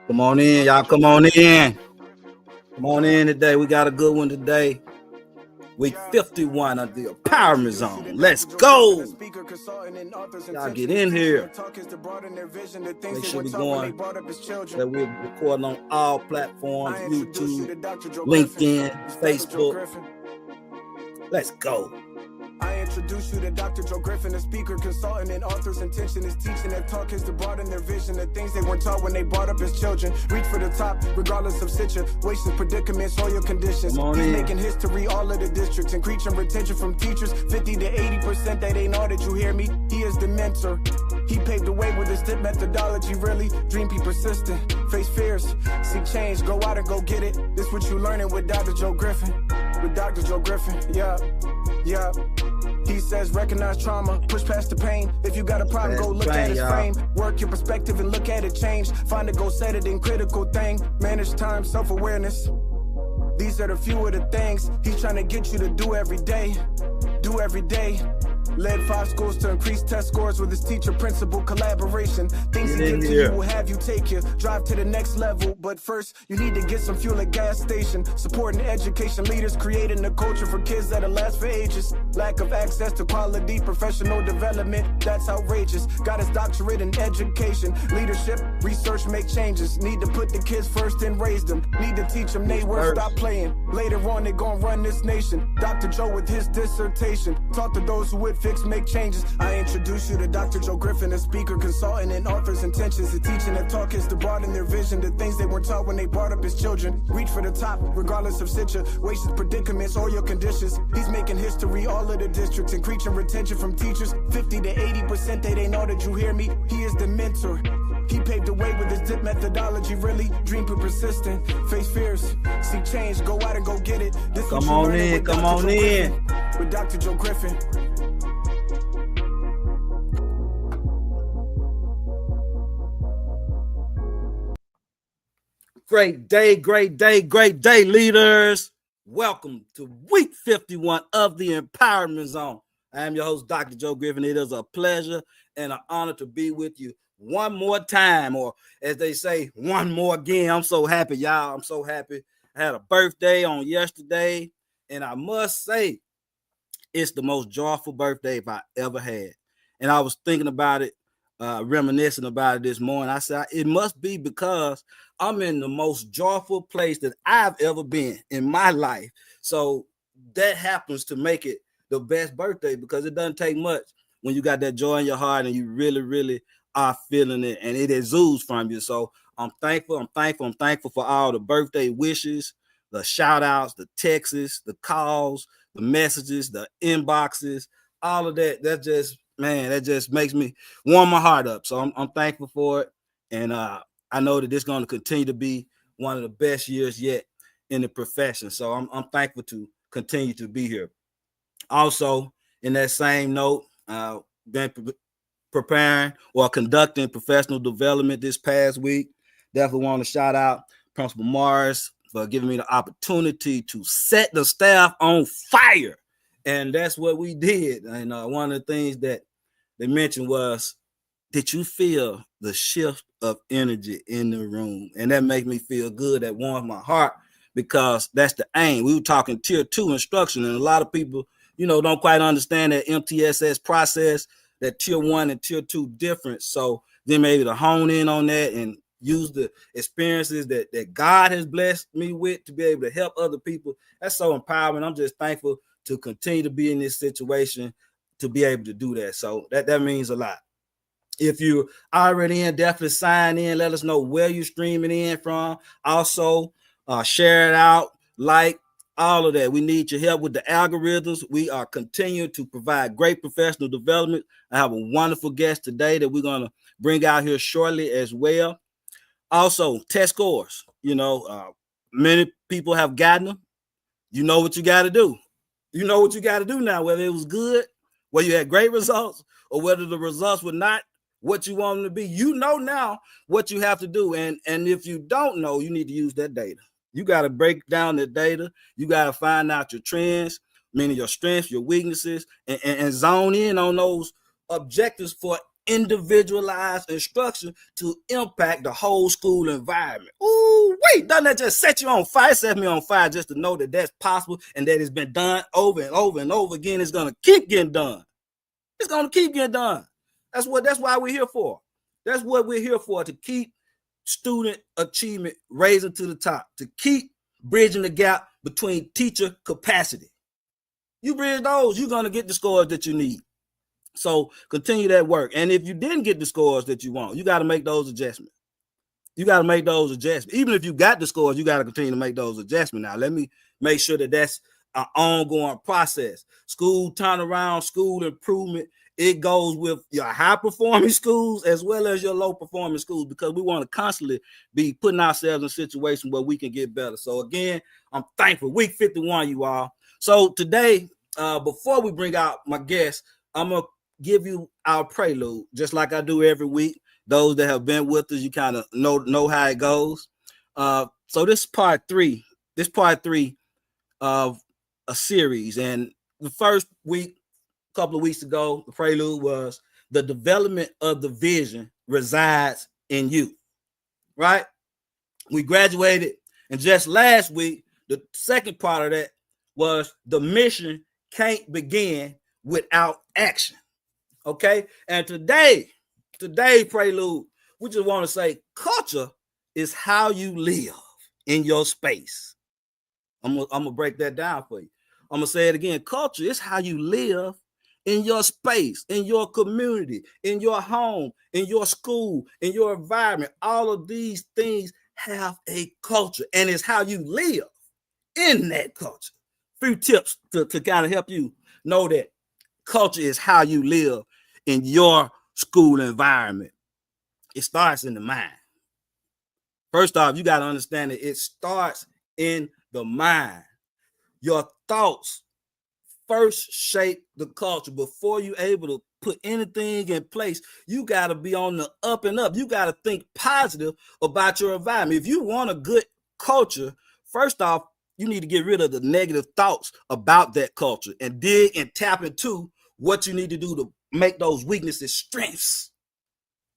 Come on in, y'all. Come on in. Come on in today. We got a good one today. Week 51 of the Empowerment Zone. Let's go. Y'all get in here. Make sure we're going. That we're recording on all platforms: YouTube, LinkedIn, Facebook. Let's go. I introduce you to Dr. Joe Griffin, a speaker, consultant, and author's intention is teaching and talk is to broaden their vision, the things they weren't taught when they brought up as children. Reach for the top, regardless of situations, predicaments, or your conditions. He's making history, all of the districts, increasing retention from teachers, 50 to 80%. That ain't all that you hear me. He is the mentor. He paved the way with his dip methodology, really. Dream, be persistent, face fears, seek change, go out and go get it. This what you learning with Dr. Joe Griffin. With Dr. Joe Griffin, yeah. He says recognize trauma, push past the pain. If you got a problem, go look at his frame. Work your perspective and look at it change. Find a goal, set it in critical thing. Manage time, self-awareness. These are the few of the things he's trying to get you to do every day. Do every day. Led 5 schools to increase test scores with his teacher principal collaboration. Things he gives to you will have you take you drive to the next level. But first, you need to get some fuel at gas station. Supporting education leaders, creating a culture for kids that'll last for ages. Lack of access to quality professional development, that's outrageous. Got his doctorate in education, leadership, research, make changes. Need to put the kids first and raise them. Need to teach them they worth, stop playing. Later on, they gon' run this nation. Dr. Joe with his dissertation taught to those who would fix, make changes. I introduce you to Dr. Joe Griffin, a speaker, consultant, and author's intentions. The teaching and talk is to broaden their vision, the things they weren't taught when they brought up as children. Reach for the top, regardless of situations, predicaments, or your conditions. He's making history, all of the districts, increasing retention from teachers, 50 to 80%. They ain't all that you hear me. He is the mentor. He paved the way with his dip methodology, really. Dream, be persistent, face fears, seek change, go out and go get it. This come on in, come on in. With Dr. Joe Griffin. Great day, leaders. Welcome to week 51 of the Empowerment Zone. I am your host, Dr. Joe Griffin. It is a pleasure and an honor to be with you one more time, or as they say, one more again. I'm so happy, y'all. I'm so happy. I had a birthday on yesterday, and I must say, it's the most joyful birthday I ever had. And I was thinking about it, reminiscing about it this morning. I said, it must be because I'm in the most joyful place that I've ever been in my life. So that happens to make it the best birthday, because it doesn't take much when you got that joy in your heart and you really, really are feeling it, and it exudes from you. So I'm thankful for all the birthday wishes, the shout outs, the texts, the calls, the messages, the inboxes, all of that. That just makes me warm my heart up. So I'm thankful for it. And I know that this is going to continue to be one of the best years yet in the profession. So I'm thankful to continue to be here. Also, in that same note, been preparing or conducting professional development this past week. Definitely want to shout out Principal Morris for giving me the opportunity to set the staff on fire. And that's what we did. And one of the things that they mentioned was, did you feel the shift of energy in the room? And that makes me feel good. That warms my heart, because that's the aim. We were talking tier 2 instruction, and a lot of people, don't quite understand that MTSS process, that tier 1 and tier 2 difference. So then maybe to hone in on that and use the experiences that God has blessed me with to be able to help other people. That's so empowering. I'm just thankful to continue to be in this situation to be able to do that. So that means a lot. If you're already in, definitely sign in. Let us know where you're streaming in from. Also, share it out, like, all of that. We need your help with the algorithms. We are continuing to provide great professional development. I have a wonderful guest today that we're going to bring out here shortly as well. Also, test scores. Many people have gotten them. You know what you got to do. You know what you got to do now, whether it was good, whether you had great results, or whether the results were not what you want them to be. You know now what you have to do. And if you don't know, you need to use that data. You got to break down the data. You got to find out your trends, meaning your strengths, your weaknesses, and zone in on those objectives for individualized instruction to impact the whole school environment. Ooh, wait, doesn't that just set you on fire? It set me on fire just to know that that's possible and that it's been done over and over and over again. It's going to keep getting done. It's going to keep getting done. That's why we're here for. That's what we're here for, to keep student achievement raising to the top, to keep bridging the gap between teacher capacity. You bridge those, you're going to get the scores that you need. So continue that work. And if you didn't get the scores that you want, you got to make those adjustments. You got to make those adjustments. Even if you got the scores, you got to continue to make those adjustments. Now, let me make sure that that's an ongoing process. School turnaround, school improvement, it goes with your high-performing schools as well as your low-performing schools, because we want to constantly be putting ourselves in situations where we can get better. So, again, I'm thankful. Week 51, you all. So today, before we bring out my guests, I'm going to give you our prelude, just like I do every week. Those that have been with us, you kind of know how it goes. So this is part three. This part three of a series. And the first week, a couple of weeks ago, the prelude was the development of the vision resides in you. Right? We graduated. And just last week, the second part of that was the mission can't begin without action. Okay, and today, prelude, we just want to say culture is how you live in your space. I'm gonna break that down for you. I'm gonna say it again. Culture is how you live in your space, in your community, in your home, in your school, in your environment. All of these things have a culture, and it's how you live in that culture. A few tips to kind of help you know that culture is how you live in your school environment. It starts in the mind. First off, you got to understand that it starts in the mind. Your thoughts first shape the culture. Before you're able to put anything in place, you got to be on the up and up. You got to think positive about your environment. If you want a good culture, first off, you need to get rid of the negative thoughts about that culture and dig and tap into what you need to do to make those weaknesses strengths.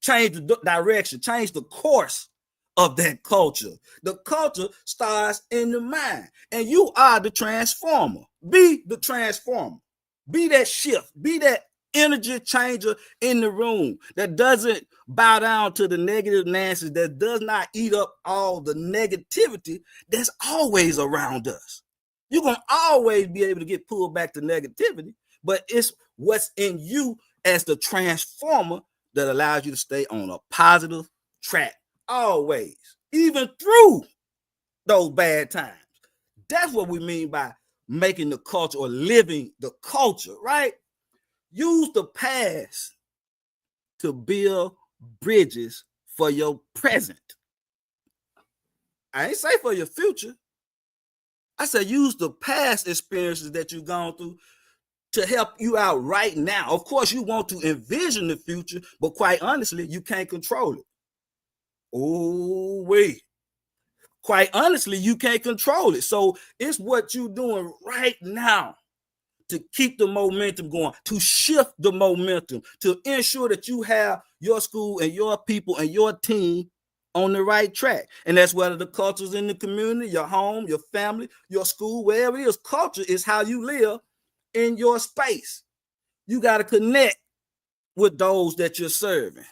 Change the direction, change the course of that culture. The culture starts in the mind, and you are the transformer. Be the transformer. Be that shift. Be that energy changer in the room that doesn't bow down to the negative Nancy's, that does not eat up all the negativity that's always around us. You're going to always be able to get pulled back to negativity, but it's what's in you as the transformer that allows you to stay on a positive track always, even through those bad times. That's what we mean by making the culture or living the culture, right? Use the past to build bridges for your present. I ain't say for your future. I said use the past experiences that you've gone through to help you out right now. Of course, you want to envision the future, but quite honestly, you can't control it. Oh, wait. Quite honestly, you can't control it. So it's what you're doing right now to keep the momentum going, to shift the momentum, to ensure that you have your school and your people and your team on the right track. And that's whether the culture's in the community, your home, your family, your school, wherever it is. Culture is how you live in your space. You got to connect with those that you're serving.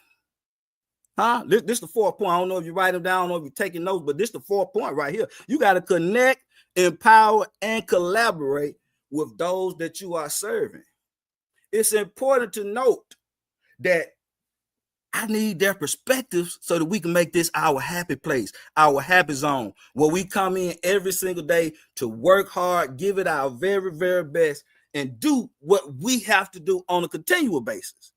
Huh? This is the 4th point. I don't know if you write them down, I don't know if you're taking notes, but this is the 4th point right here. You got to connect, empower, and collaborate with those that you are serving. It's important to note that I need their perspectives so that we can make this our happy place, our happy zone, where we come in every single day to work hard, give it our very, very best, and do what we have to do on a continual basis.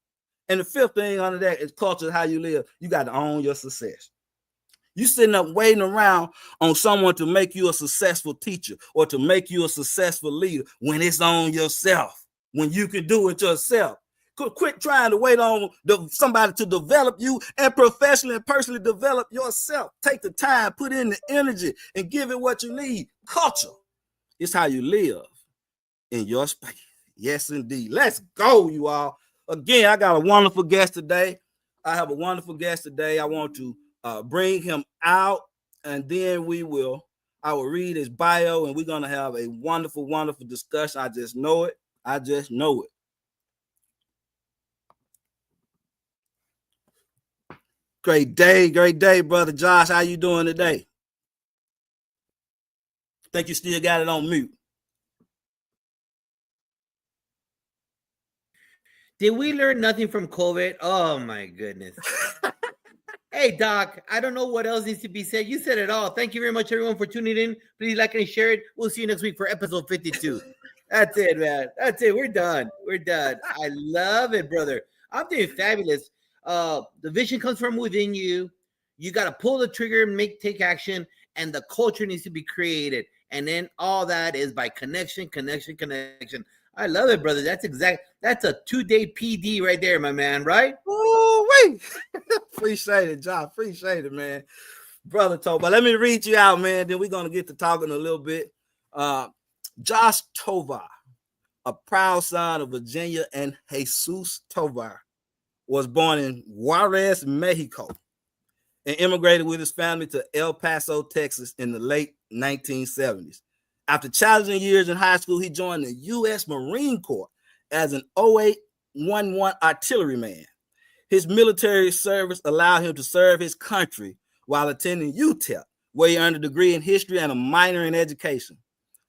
And the 5th thing under that is culture is how you live. You got to own your success. You sitting up waiting around on someone to make you a successful teacher or to make you a successful leader when it's on yourself, when you can do it yourself. Quit trying to wait on somebody to develop you, and professionally and personally develop yourself. Take the time, put in the energy, and give it what you need. Culture is how you live in your space. Yes, indeed. Let's go, you all. Again, I got a wonderful guest today. I have a wonderful guest today. I want to bring him out, and then I will read his bio, and we're going to have a wonderful, wonderful discussion. I just know it. I just know it. Great day, brother Josh. How you doing today? Think you still got it on mute. Did we learn nothing from COVID? Oh my goodness. Hey, Doc, I don't know what else needs to be said. You said it all. Thank you very much, everyone, for tuning in. Please like and share it. We'll see you next week for episode 52. That's it, man. That's it. We're done. I love it, brother. I'm doing fabulous. The vision comes from within you. You got to pull the trigger and take action, and the culture needs to be created. And then all that is by connection. I love it, brother. That's a 2-day PD right there, my man, right? Oh, wait. Appreciate it, John. Appreciate it, man. Brother Tovar. Let me read you out, man. Then we're going to get to talking a little bit. Josh Tovar, a proud son of Virginia and Jesus Tovar, was born in Juarez, Mexico, and immigrated with his family to El Paso, Texas in the late 1970s. After challenging years in high school, he joined the U.S. Marine Corps as an 0811 artilleryman. His military service allowed him to serve his country while attending UTEP, where he earned a degree in history and a minor in education.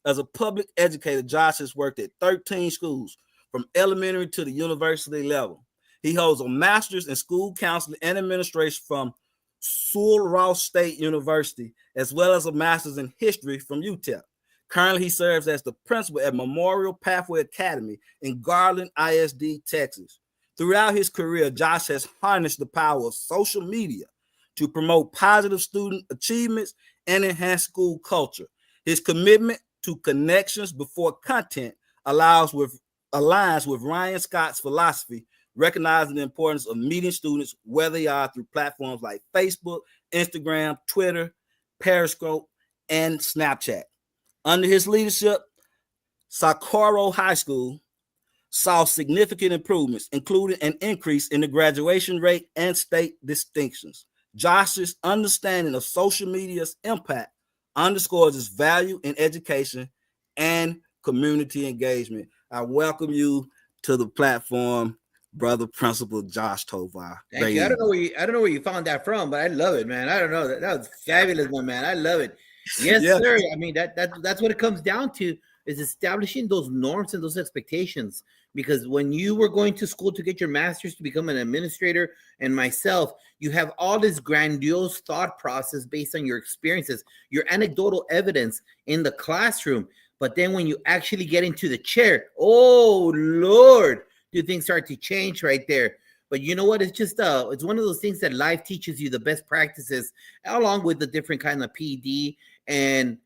As a public educator, Josh has worked at 13 schools from elementary to the university level. He holds a master's in school counseling and administration from Sul Ross State University, as well as a master's in history from UTEP. Currently, he serves as the principal at Memorial Pathway Academy in Garland ISD, Texas. Throughout his career, Josh has harnessed the power of social media to promote positive student achievements and enhance school culture. His commitment to connections before content aligns with Ryan Scott's philosophy, recognizing the importance of meeting students where they are through platforms like Facebook, Instagram, Twitter, Periscope, and Snapchat. Under his leadership, Socorro High School saw significant improvements, including an increase in the graduation rate and state distinctions. Josh's understanding of social media's impact underscores its value in education and community engagement. I welcome you to the platform, brother Principal Josh Tovar. Thank you. I don't know where you found that from, but I love it, man. I don't know. That was fabulous, my man. I love it. Yes, sir. I mean, that's what it comes down to, is establishing those norms and those expectations. Because when you were going to school to get your master's to become an administrator, and myself, you have all this grandiose thought process based on your experiences, your anecdotal evidence in the classroom. But then when you actually get into the chair, oh, Lord, do things start to change right there. But you know what? It's just it's one of those things that life teaches you the best practices, along with the different kind of PD. And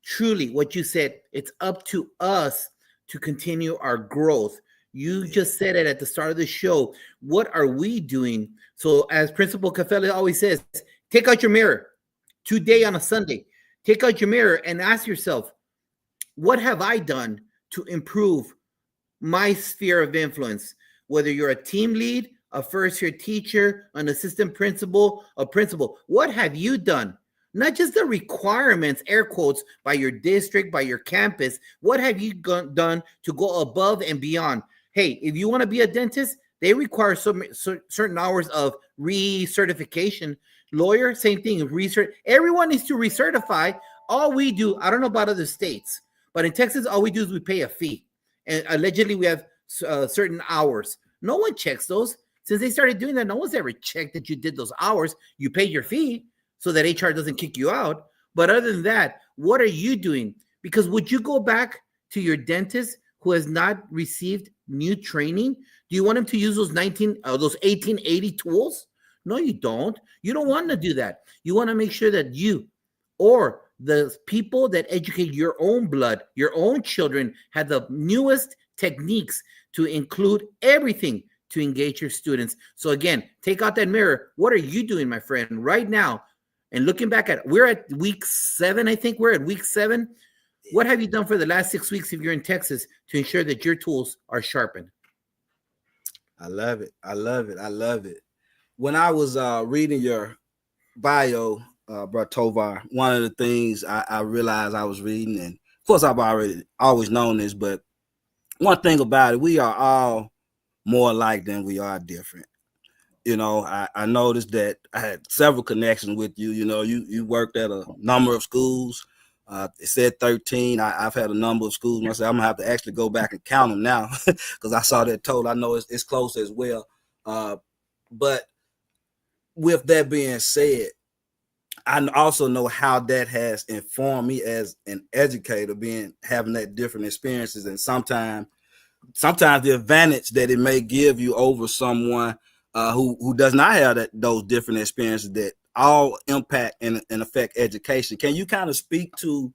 truly, what you said, it's up to us to continue our growth. You just said it at the start of the show. What are we doing? So as Principal Caffelli always says, take out your mirror today on a Sunday. Take out your mirror and ask yourself, what have I done to improve my sphere of influence? Whether you're a team lead, a first-year teacher, an assistant principal, a principal, what have you done? Not just the requirements, air quotes, by your district, by your campus. What have you done to go above and beyond? Hey, if you want to be a dentist, they require certain hours of recertification. Lawyer, same thing. Everyone needs to recertify. All we do, I don't know about other states, but in Texas, all we do is we pay a fee. And allegedly, we have certain hours. No one checks those. Since they started doing that, no one's ever checked that you did those hours. You paid your fee so that HR doesn't kick you out. But other than that, what are you doing? Because would you go back to your dentist who has not received new training? Do you want him to use those 1880 tools? No, you don't. You don't want to do that. You want to make sure that you or the people that educate your own blood, your own children, have the newest techniques to include everything to engage your students. So again, take out that mirror. What are you doing, my friend, right now? And looking back we're at week 7, I think we're at week 7. What have you done for the last 6 weeks if you're in Texas to ensure that your tools are sharpened? I love it. I love it. I love it. When I was reading your bio, bro Tovar, one of the things I realized I was reading, and of course I've already always known this, but one thing about it, we are all more alike than we are different. You know, I noticed that I had several connections with you. You know, you worked at a number of schools. It said 13. I've had a number of schools myself. I'm gonna have to actually go back and count them now because I saw that total. I know it's close as well. But with that being said, I also know how that has informed me as an educator, having that different experiences, and sometimes the advantage that it may give you over someone who does not have those different experiences that all impact and affect education. Can you kind of speak to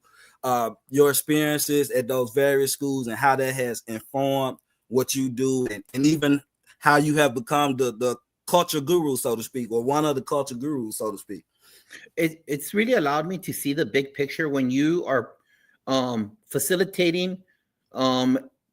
your experiences at those various schools and how that has informed what you do, and even how you have become the culture guru, so to speak, or one of the culture gurus, so to speak? It's really allowed me to see the big picture when you are facilitating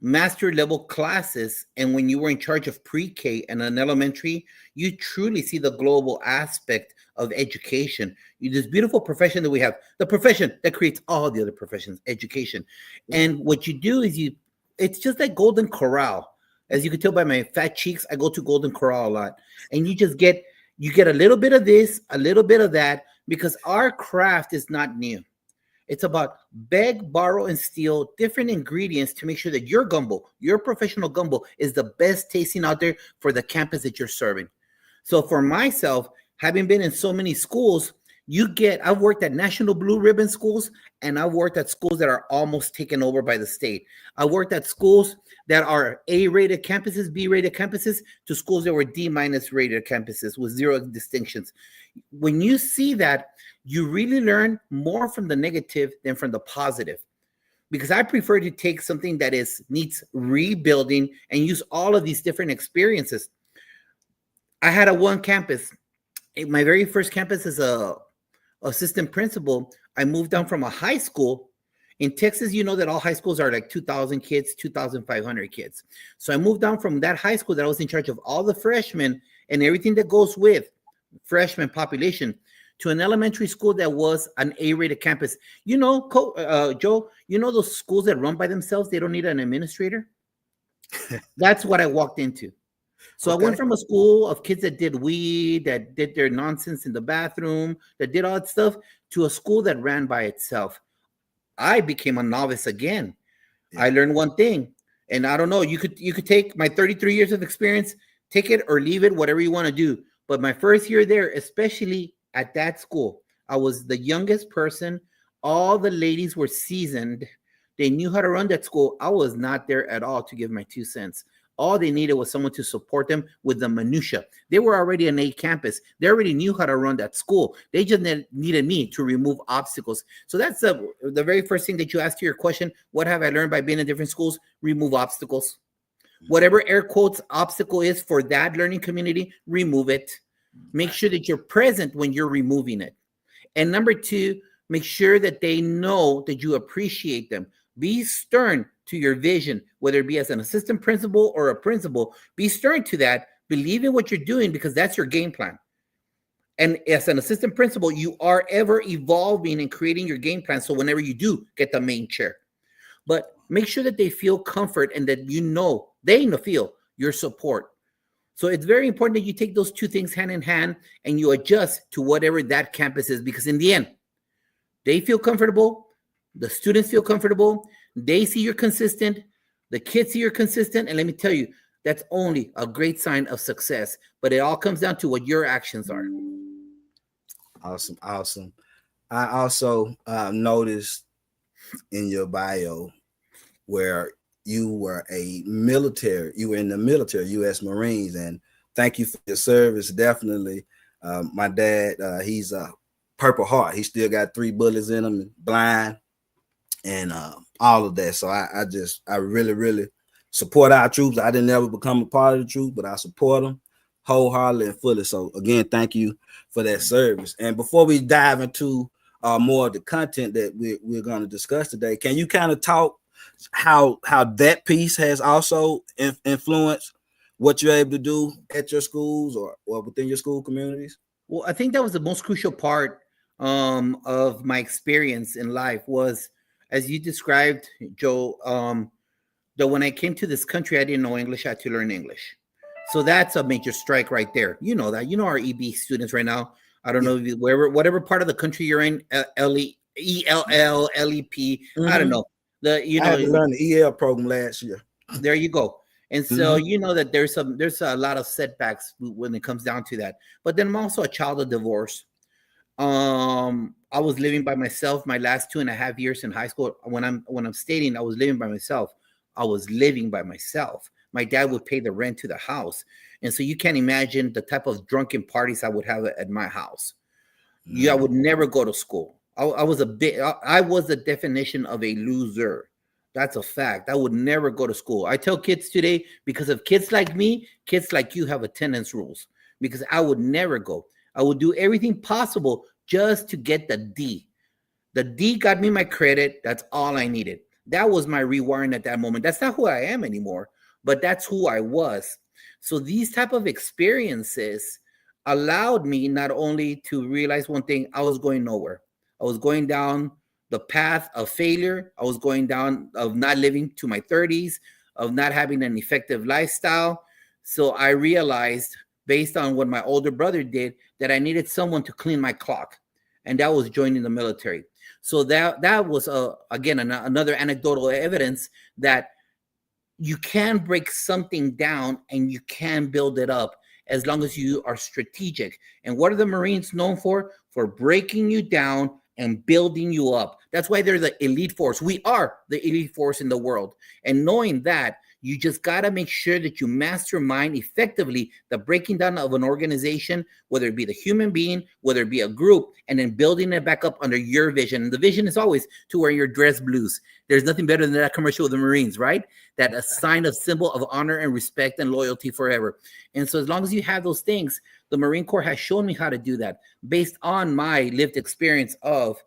master level classes, and when you were in charge of pre-K and an elementary, you truly see the global aspect of education. This beautiful profession that we have, the profession that creates all the other professions, education. And what you do is it's just like Golden Corral. As you can tell by my fat cheeks, I go to Golden Corral a lot. And you get a little bit of this, a little bit of that, because our craft is not new. It's about beg, borrow, and steal different ingredients to make sure that your gumbo, your professional gumbo, is the best tasting out there for the campus that you're serving. So for myself, having been in so many schools, I've worked at National Blue Ribbon schools, and I've worked at schools that are almost taken over by the state. I worked at schools that are A-rated campuses, B-rated campuses, to schools that were D- rated campuses with 0 distinctions. When you see that, you really learn more from the negative than from the positive. Because I prefer to take something that needs rebuilding and use all of these different experiences. I had one campus. My very first campus as a assistant principal, I moved down from a high school. In Texas, you know that all high schools are like 2,000 kids, 2,500 kids. So I moved down from that high school that I was in charge of all the freshmen and everything that goes with freshman population, to an elementary school that was an A-rated campus. You know, Joe, you know those schools that run by themselves, they don't need an administrator? That's what I walked into. So I went from a school of kids that did weed, that did their nonsense in the bathroom, that did all that stuff, to a school that ran by itself. I became a novice again. Yeah. I learned one thing, and I don't know, you could take my 33 years of experience, take it or leave it, whatever you want to do. But my first year there, especially at that school, I was the youngest person. All the ladies were seasoned. They knew how to run that school. I was not there at all to give my 2 cents. All they needed was someone to support them with the minutia. They were already an A campus. They already knew how to run that school. They just needed me to remove obstacles. So that's the very first thing that you asked to your question. What have I learned by being in different schools? Remove obstacles. Whatever air quotes obstacle is for that learning community, remove it. Make sure that you're present when you're removing it. And number 2, make sure that they know that you appreciate them. Be stern to your vision, whether it be as an assistant principal or a principal. Be stern to that. Believe in what you're doing, because that's your game plan. And as an assistant principal, you are ever evolving and creating your game plan. So whenever you do get the main chair, but make sure that they feel comfort and that they feel your support. So it's very important that you take those 2 things hand in hand and you adjust to whatever that campus is, because in the end, they feel comfortable, the students feel comfortable, they see you're consistent, the kids see you're consistent, and let me tell you, that's only a great sign of success. But it all comes down to what your actions are. Awesome. I also noticed in your bio where you were in the military, U.S. Marines, and thank you for your service. Definitely. My dad, he's a Purple Heart. He still got 3 bullets in him, blind, and all of that. So I really, really support our troops. I didn't ever become a part of the troops, but I support them wholeheartedly and fully. So again, thank you for that service. And before we dive into more of the content that we're going to discuss today, can you kind of talk how that piece has also influenced what you're able to do at your schools or within your school communities? Well, I think that was the most crucial part of my experience in life was, as you described, Joe, that when I came to this country, I didn't know English. I had to learn English. So that's a major strike right there. You know that. You know our EB students right now. I don't Yeah. know if you, whatever part of the country you're in, ELL, LEP. I don't know. I had to learn the EL program last year. There you go. And so you know that there's a lot of setbacks when it comes down to that. But then I'm also a child of divorce. I was living by myself my last 2.5 years in high school. When I'm stating I was living by myself, I was living by myself. My dad would pay the rent to the house. And so you can't imagine the type of drunken parties I would have at my house. Yeah, I would never go to school. I was the definition of a loser. That's a fact. I would never go to school. I tell kids today, because of kids like me, kids like you have attendance rules, because I would never go. I would do everything possible just to get the D. The D got me my credit. That's all I needed. That was my rewiring at that moment. That's not who I am anymore, but that's who I was. So these type of experiences allowed me not only to realize one thing, I was going nowhere. I was going down the path of failure. I was going down of not living to my 30s, of not having an effective lifestyle. So I realized, based on what my older brother did, that I needed someone to clean my clock. And that was joining the military. So that was, again, another anecdotal evidence that you can break something down and you can build it up as long as you are strategic. And what are the Marines known for? For breaking you down and building you up. That's why they're the elite force. We are the elite force in the world. And knowing that, you just got to make sure that you mastermind effectively the breaking down of an organization, whether it be the human being, whether it be a group, and then building it back up under your vision. And the vision is always to wear your dress blues. There's nothing better than that commercial with the Marines, right? That a sign of symbol of honor and respect and loyalty forever. And so as long as you have those things, the Marine Corps has shown me how to do that based on my lived experience of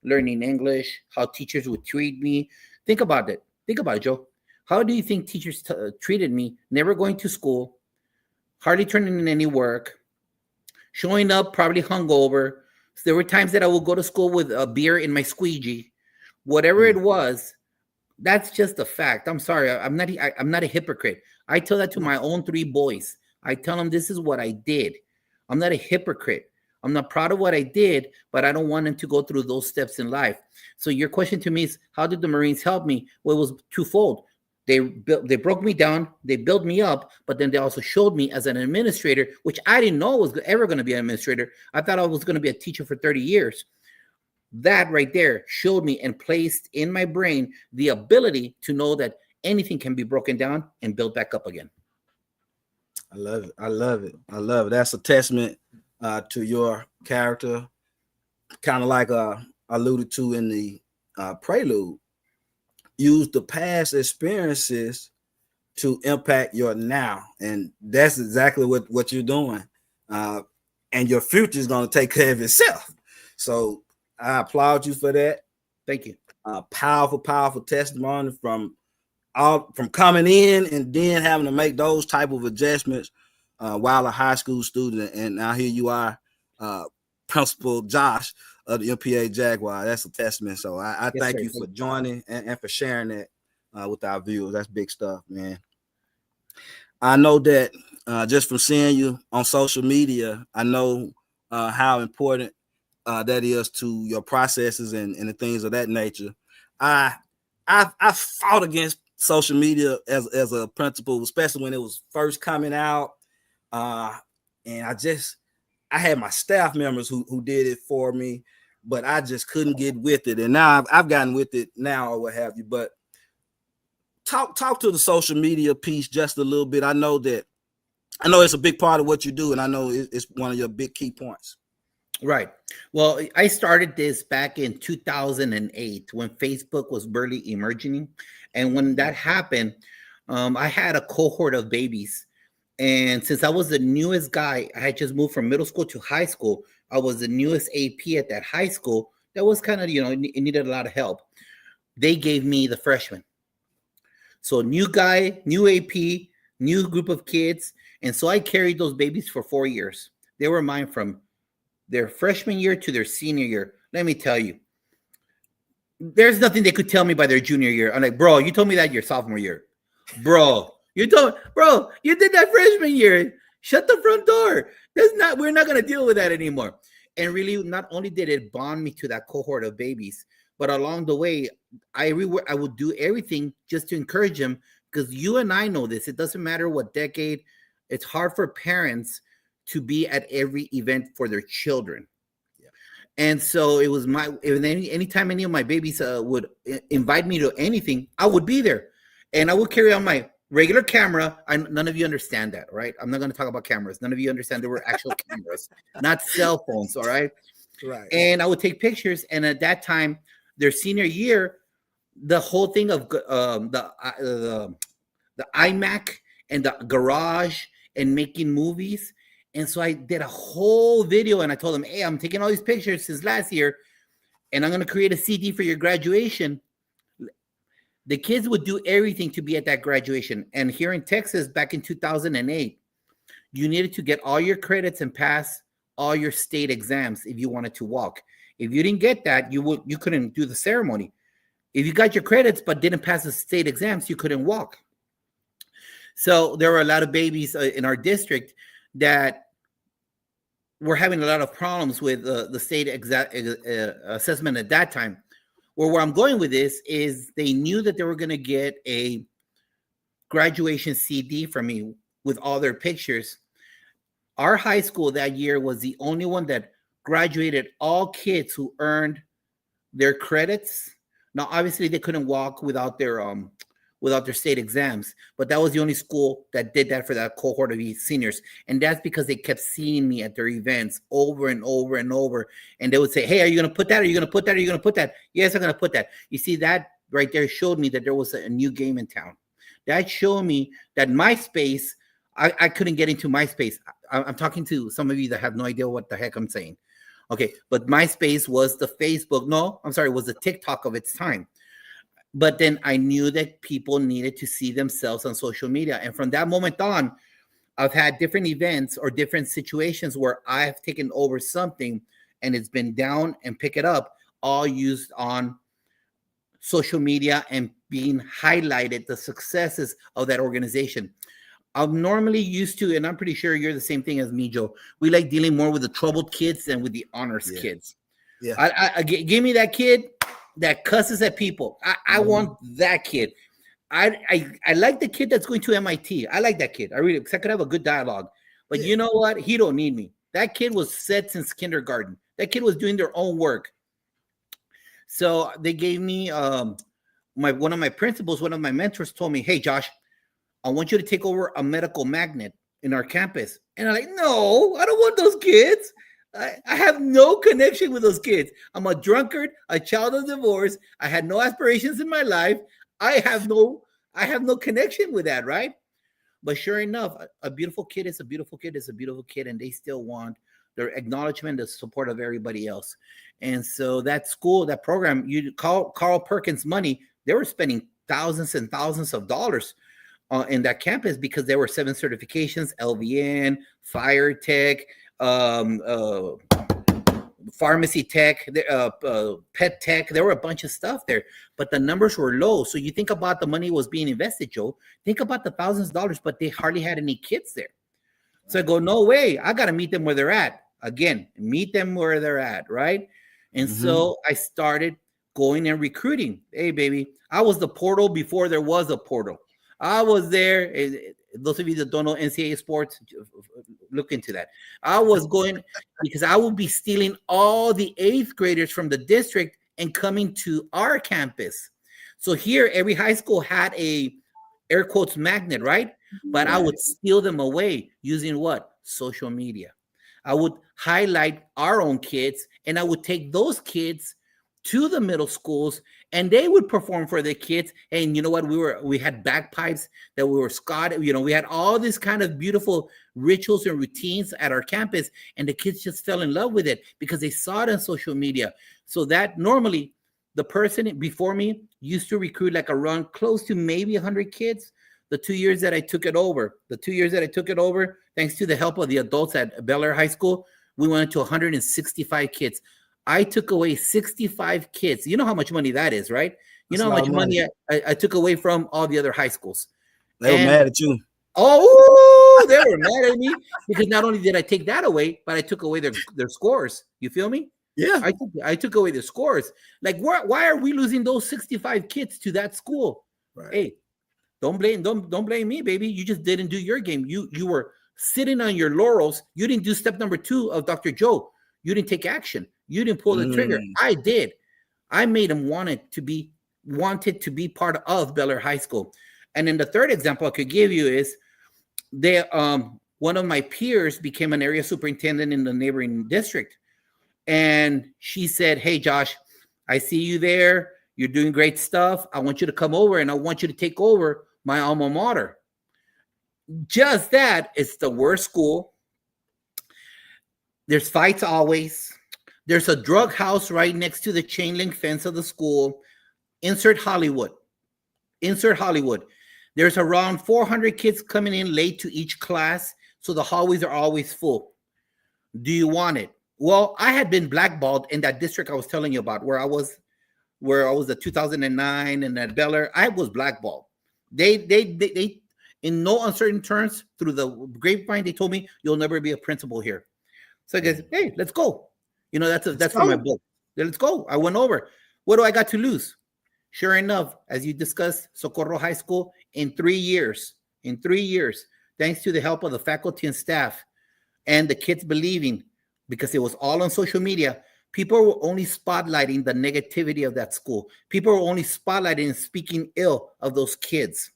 learning English, how teachers would treat me. Think about it. Think about it, Joe. How do you think teachers treated me? Never going to school, hardly turning in any work, showing up probably hungover. So there were times that I would go to school with a beer in my squeegee. Whatever it was, that's just a fact. I'm sorry. I'm not a hypocrite. I tell that to my own 3 boys. I tell them this is what I did. I'm not a hypocrite. I'm not proud of what I did, but I don't want them to go through those steps in life. So your question to me is, how did the Marines help me? Well, it was twofold. They broke me down, they built me up, but then they also showed me as an administrator, which I didn't know was ever going to be an administrator. I thought I was going to be a teacher for 30 years. That right there showed me and placed in my brain the ability to know that anything can be broken down and built back up again. I love it. I love it. I love it. That's a testament to your character, kind of like alluded to in the prelude. Use the past experiences to impact your now. And that's exactly what you're doing. And your future is going to take care of itself. So I applaud you for that. Thank you. Powerful, powerful testimony from coming in and then having to make those type of adjustments while a high school student. And now here you are, Principal Josh of the MPA Jaguar. That's a testament. So I thank you for joining and for sharing that with our viewers. That's big stuff, man. I know that just from seeing you on social media, I know how important that is to your processes and the things of that nature. I fought against social media as a principal, especially when it was first coming out. And I had my staff members who did it for me, but I just couldn't get with it. And now I've gotten with it now or what have you. But talk to the social media piece just a little bit. I know it's a big part of what you do, and I know it's one of your big key points. Right. Well, I started this back in 2008 when Facebook was barely emerging. And when that happened, I had a cohort of babies. And since I was the newest guy, I had just moved from middle school to high school. I was the newest AP at that high school. That was kind of, it needed a lot of help. They gave me the freshman. So new guy, new AP, new group of kids. And so I carried those babies for 4 years. They were mine from their freshman year to their senior year. Let me tell you, there's nothing they could tell me by their junior year. I'm like, bro, you told me that your sophomore year. Bro, you did that freshman year. Shut the front door. We're not going to deal with that anymore. And really, not only did it bond me to that cohort of babies, but along the way, I would do everything just to encourage them, because you and I know this. It doesn't matter what decade. It's hard for parents to be at every event for their children. Yeah. And so it was anytime any of my babies would invite me to anything, I would be there. And I would carry on my regular camera. None of you understand that, right? I'm not going to talk about cameras. None of you understand there were actual cameras, not cell phones, all right? Right. And I would take pictures. And at that time, their senior year, the whole thing of the iMac and the garage and making movies. And so I did a whole video, and I told them, hey, I'm taking all these pictures since last year, and I'm going to create a CD for your graduation. The kids would do everything to be at that graduation. And here in Texas, back in 2008, you needed to get all your credits and pass all your state exams if you wanted to walk. If you didn't get that, you couldn't do the ceremony. If you got your credits but didn't pass the state exams, you couldn't walk. So there were a lot of babies in our district that were having a lot of problems with the state assessment at that time. Where I'm going with this is they knew that they were going to get a graduation CD from me with all their pictures. Our high school that year was the only one that graduated all kids who earned their credits. Now, obviously, they couldn't walk without their state exams, but that was the only school that did that for that cohort of seniors. And that's because they kept seeing me at their events over and over and over. And they would say, hey, are you going to put that? Are you going to put that? Are you going to put that? Yes, I'm going to put that. You see, that right there showed me that there was a new game in town. That showed me that MySpace, I couldn't get into MySpace. I'm talking to some of you that have no idea what the heck I'm saying. Okay, but MySpace was the Facebook. No, I'm sorry, was the TikTok of its time. But then I knew that people needed to see themselves on social media. And from that moment on, I've had different events or different situations where I have taken over something and it's been down and pick it up, all used on social media and being highlighted the successes of that organization. I'm normally used to, and I'm pretty sure you're the same thing as me, Joe. We like dealing more with the troubled kids than with the honors kids. Yeah. Give me that kid that cusses at people. I want that kid. I like the kid that's going to MIT. I like that kid. I really, because I could have a good dialogue. But you know what? He don't need me. That kid was set since kindergarten. That kid was doing their own work. So they gave me one of my principals, one of my mentors told me, hey, Josh, I want you to take over a medical magnet in our campus. And I'm like, no, I don't want those kids. I have no connection with those kids. I'm a drunkard, a child of divorce. I had no aspirations in my life. I have no connection with that, right? But sure enough, a beautiful kid is a beautiful kid is a beautiful kid, and they still want their acknowledgement, the support of everybody else. And so that school, that program, you call Carl Perkins money, they were spending thousands and thousands of dollars in that campus because there were 7 certifications, LVN, fire tech, pharmacy tech, pet tech. There were a bunch of stuff there, but the numbers were low. So you think about the money was being invested, Joe. Think about the thousands of dollars, but they hardly had any kids there. So I go, no way. I got to meet them where they're at. Again, meet them where they're at, right? And so I started going and recruiting. Hey, baby, I was the portal before there was a portal. I was there. Those of you that don't know NCAA sports, look into that. I was going because I would be stealing all the 8th graders from the district and coming to our campus. So here, every high school had a air quotes magnet, right? But I would steal them away using what? Social media. I would highlight our own kids, and I would take those kids to the middle schools, and they would perform for the kids. And you know what? We had bagpipes that we were Scott. You know, we had all these kind of beautiful rituals and routines at our campus, and the kids just fell in love with it because they saw it on social media. So that normally the person before me used to recruit like around close to maybe 100 kids. the 2 years that I took it over, thanks to the help of the adults at Bel Air High School, we went to 165 kids. I took away 65 kids. You know how much money that is, right? You That's know a how lot much of money I took away from all the other high schools. They were mad at you. Oh, they were mad at me because not only did I take that away, but I took away their scores. You feel me? Yeah. I took away their scores. Like, why are we losing those 65 kids to that school? Right. Hey, don't blame me, baby. You just didn't do your game. You were sitting on your laurels. You didn't do step number 2 of Dr. Joe. You didn't take action. You didn't pull the trigger. I did. I made him wanted to be part of Bel Air High School. And then the third example I could give you is one of my peers became an area superintendent in the neighboring district. And she said, "Hey, Josh, I see you there. You're doing great stuff. I want you to come over and I want you to take over my alma mater." Just that, it's the worst school. There's fights always. There's a drug house right next to the chain link fence of the school. Insert Hollywood. There's around 400 kids coming in late to each class, so the hallways are always full. Do you want it? Well, I had been blackballed in that district I was telling you about, where I was the 2009 and at Bel Air. I was blackballed. They in no uncertain terms, through the grapevine, they told me, "You'll never be a principal here." So I guess, hey, let's go. You know, that's for my book. Let's go. I went over. What do I got to lose? Sure enough, as you discussed, Socorro High School, in 3 years, thanks to the help of the faculty and staff and the kids believing, because it was all on social media, people were only spotlighting the negativity of that school. People were only spotlighting and speaking ill of those kids.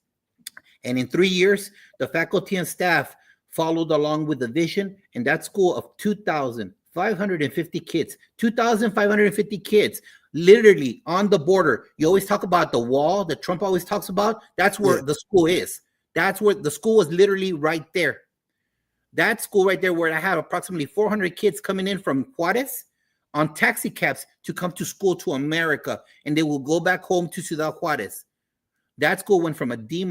And in 3 years, the faculty and staff followed along with the vision, and that school of 2,550 kids, 2,550 kids, literally on the border. You always talk about the wall that Trump always talks about. That's where the school is. That's where the school was, literally right there. That school right there, where I have approximately 400 kids coming in from Juarez on taxi cabs to come to school to America, and they will go back home to Ciudad Juarez. That school went from a D-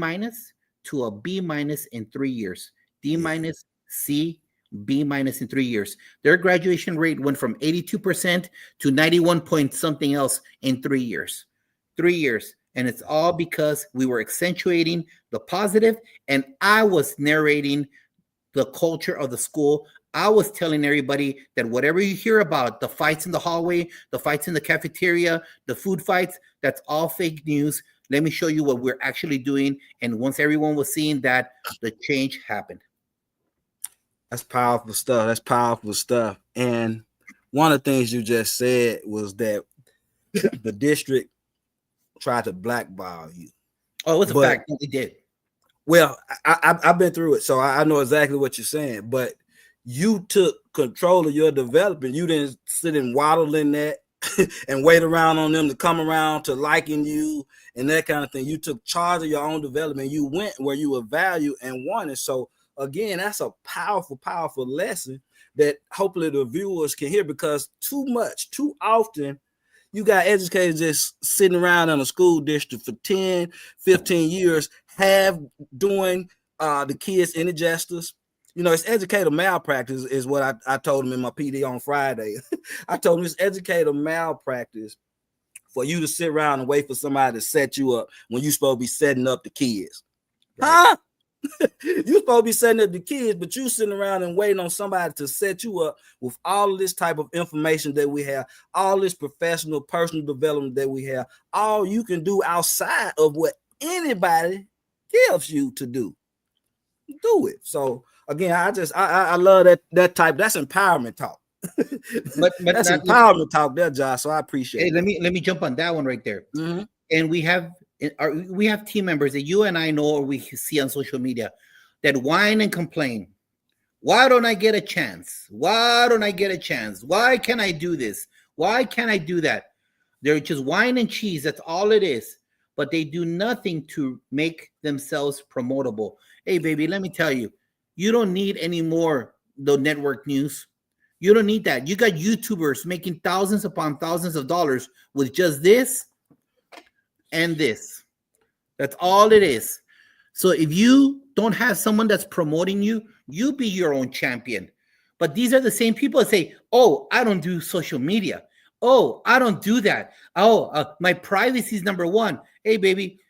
to a B- in 3 years. D-, C, B- in 3 years. Their graduation rate went from 82% to 91 point something else in 3 years. 3 years. And it's all because we were accentuating the positive, and I was narrating the culture of the school. I was telling everybody that whatever you hear about, the fights in the hallway, the fights in the cafeteria, the food fights, that's all fake news. Let me show you what we're actually doing. And once everyone was seeing that, the change happened. That's powerful stuff. And one of the things you just said was that the district tried to blackball you. Oh, it's a fact. They did. Well, I've been through it, so I know exactly what you're saying. But you took control of your development. You didn't sit and waddle in that and wait around on them to come around to liking you and that kind of thing. You took charge of your own development. You went where you were valued and wanted. So again, that's a powerful lesson that hopefully the viewers can hear, because too often, you got educators just sitting around in a school district for 10, 15 years, doing the kids any justice. You know, it's educator malpractice is what I told him in my PD on Friday. I told him it's educator malpractice for you to sit around and wait for somebody to set you up when you're supposed to be setting up the kids. Right. Huh? You're supposed to be setting up the kids, but you sitting around and waiting on somebody to set you up with all of this type of information that we have, all this professional, personal development that we have, all you can do outside of what anybody gives you to do. Do it. So again, I love that type. That's empowerment talk. but that's empowerment talk there, Josh. So I appreciate it. Let me jump on that one right there. Mm-hmm. And we have team members that you and I know, or we see on social media, that whine and complain. Why don't I get a chance? Why don't I get a chance? Why can't I do this? Why can't I do that? They're just wine and cheese. That's all it is. But they do nothing to make themselves promotable. Hey, baby, let me tell you, you don't need any more the network news. You don't need that. You got YouTubers making thousands upon thousands of dollars with just this and this. That's all it is. So if you don't have someone that's promoting you, you be your own champion. But these are the same people that say, oh, I don't do social media. Oh, I don't do that. Oh, my privacy is number one. Hey, baby,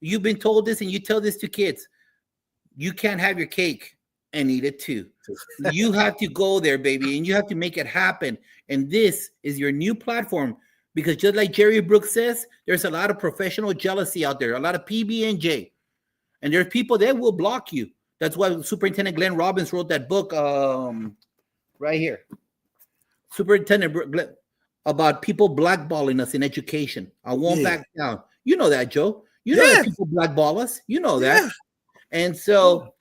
you've been told this and you tell this to kids. You can't have your cake and eat it too. You have to go there, baby, and you have to make it happen. And this is your new platform, because just like Jerry Brooks says, there's a lot of professional jealousy out there, a lot of PB&J. And there's people that will block you. That's why Superintendent Glenn Robbins wrote that book right here. Superintendent about people blackballing us in education. I won't back down. You know that, Joe. You know that people blackball us. You know that. Yeah. And so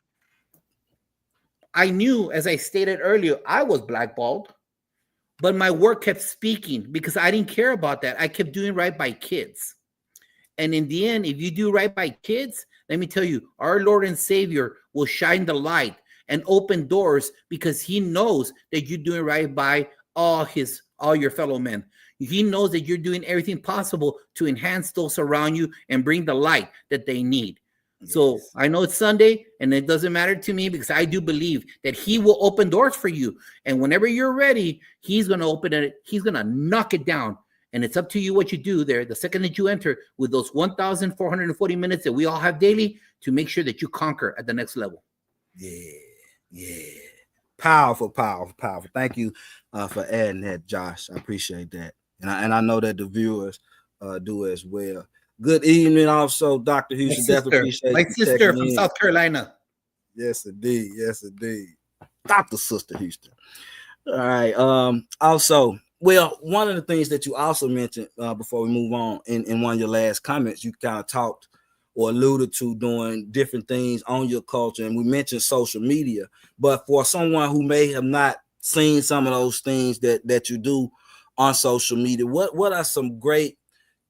I knew, as I stated earlier, I was blackballed, but my work kept speaking because I didn't care about that. I kept doing right by kids. And in the end, if you do right by kids, let me tell you, our Lord and Savior will shine the light and open doors, because he knows that you're doing right by all your fellow men. He knows that you're doing everything possible to enhance those around you and bring the light that they need. Yes. So I know it's Sunday, and it doesn't matter to me, because I do believe that he will open doors for you. And whenever you're ready, he's going to open it. He's going to knock it down. And it's up to you what you do there the second that you enter with those 1,440 minutes that we all have daily to make sure that you conquer at the next level. Yeah. Powerful. Thank you for adding that, Josh. I appreciate that. And I know that the viewers do as well. Good evening also, Dr. Houston. Definitely appreciate my sister from South Carolina. Yes, indeed. Dr. Sister Houston. All right. Also, well, one of the things that you also mentioned before we move on in one of your last comments, you kind of talked or alluded to doing different things on your culture. And we mentioned social media. But for someone who may have not seen some of those things that you do on social media, what are some great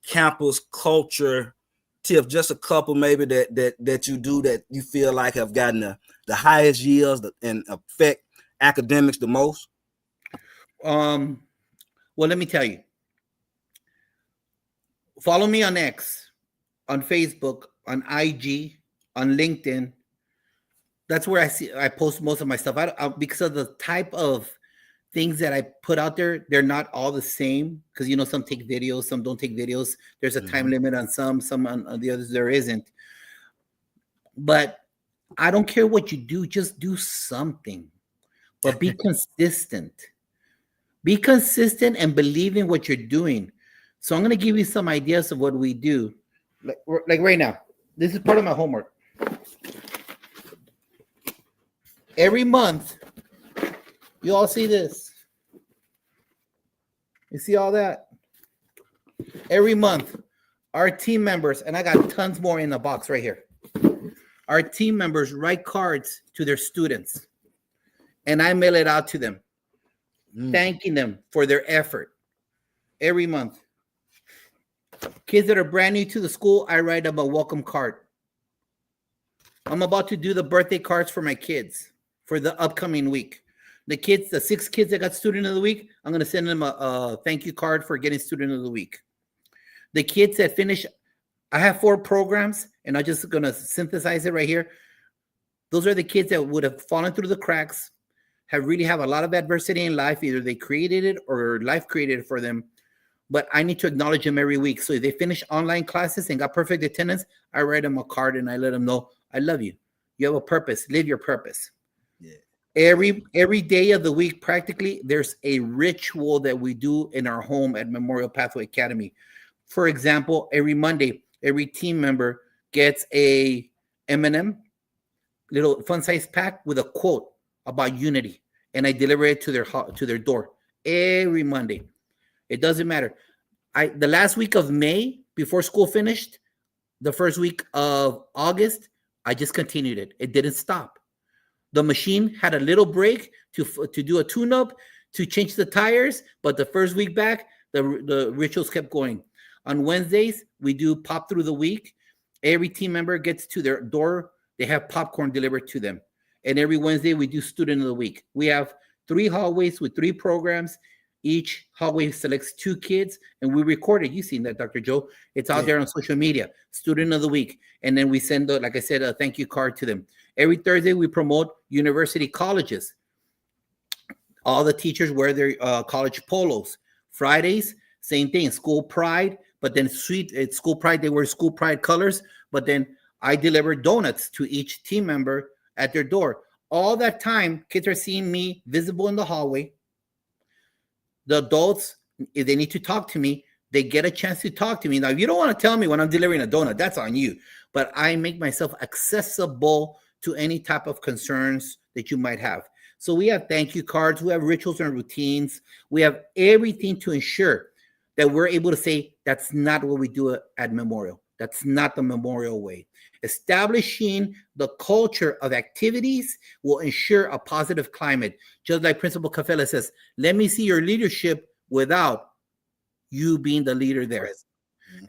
campus culture tips? Just a couple maybe that you do that you feel like have gotten the highest yields and affect academics the most? Well, let me tell you. Follow me on X, on Facebook, on IG, on LinkedIn. That's where I post most of my stuff. Because of the type of things that I put out there, they're not all the same. Because some take videos, some don't take videos. There's a time limit on some on the others there isn't. But I don't care what you do, just do something. But be consistent. Be consistent and believe in what you're doing. So I'm going to give you some ideas of what we do. Like right now, this is part of my homework. Every month, you all see this. You see all that? Every month, our team members, and I got tons more in the box right here. Our team members write cards to their students, and I mail it out to them, thanking them for their effort every month. Kids that are brand new to the school, I write them a welcome card. I'm about to do the birthday cards for my kids for the upcoming week. The 6 kids that got student of the week, I'm going to send them a thank you card for getting student of the week. The kids that finish, I have 4 programs, and I'm just going to synthesize it right here. Those are the kids that would have fallen through the cracks, have a lot of adversity in life. Either they created it or life created it for them. But I need to acknowledge them every week. So if they finish online classes and got perfect attendance, I write them a card and I let them know, I love you. You have a purpose. Live your purpose. Yeah. Every day of the week, practically, there's a ritual that we do in our home at Memorial Pathway Academy. For example, every Monday, every team member gets a M&M, little fun-size pack with a quote about unity, and I deliver it to their door every Monday. It doesn't matter. The last week of May, before school finished, the first week of August, I just continued it. It didn't stop. The machine had a little break to do a tune-up, to change the tires, but the first week back, the rituals kept going. On Wednesdays, we do pop through the week. Every team member gets to their door. They have popcorn delivered to them. And every Wednesday, we do student of the week. We have 3 hallways with 3 programs. Each hallway selects 2 kids, and we record it. You've seen that, Dr. Joe. It's out there on social media. Student of the week. And then we send, like I said, a thank you card to them. Every Thursday, we promote university colleges. All the teachers wear their college polos. Fridays, same thing, school pride. But then at school pride, they wear school pride colors. But then I deliver donuts to each team member at their door. All that time, kids are seeing me visible in the hallway. The adults, if they need to talk to me, they get a chance to talk to me. Now, if you don't want to tell me when I'm delivering a donut, that's on you. But I make myself accessible to any type of concerns that you might have. So we have thank you cards. We have rituals and routines. We have everything to ensure that we're able to say, that's not what we do at Memorial. That's not the Memorial way. Establishing the culture of activities will ensure a positive climate. Just like Principal Cafela says, let me see your leadership without you being the leader there.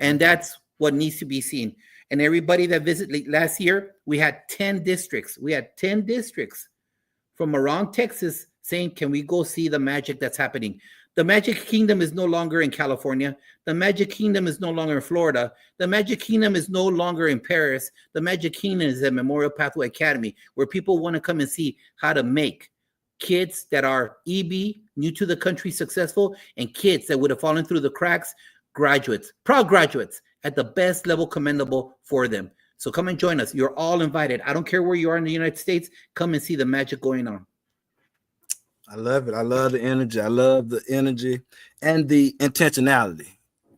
And that's what needs to be seen. And everybody that visited last year, we had 10 districts. We had 10 districts from around Texas saying, can we go see the magic that's happening? The Magic Kingdom is no longer in California. The Magic Kingdom is no longer in Florida. The Magic Kingdom is no longer in Paris. The Magic Kingdom is at Memorial Pathway Academy, where people want to come and see how to make kids that are EB, new to the country, successful, and kids that would have fallen through the cracks, graduates, proud graduates, at the best level commendable for them. So come and join us. You're all invited. I don't care where you are in the United States. Come and see the magic going on. I love it. I love the energy. I love the energy and the intentionality.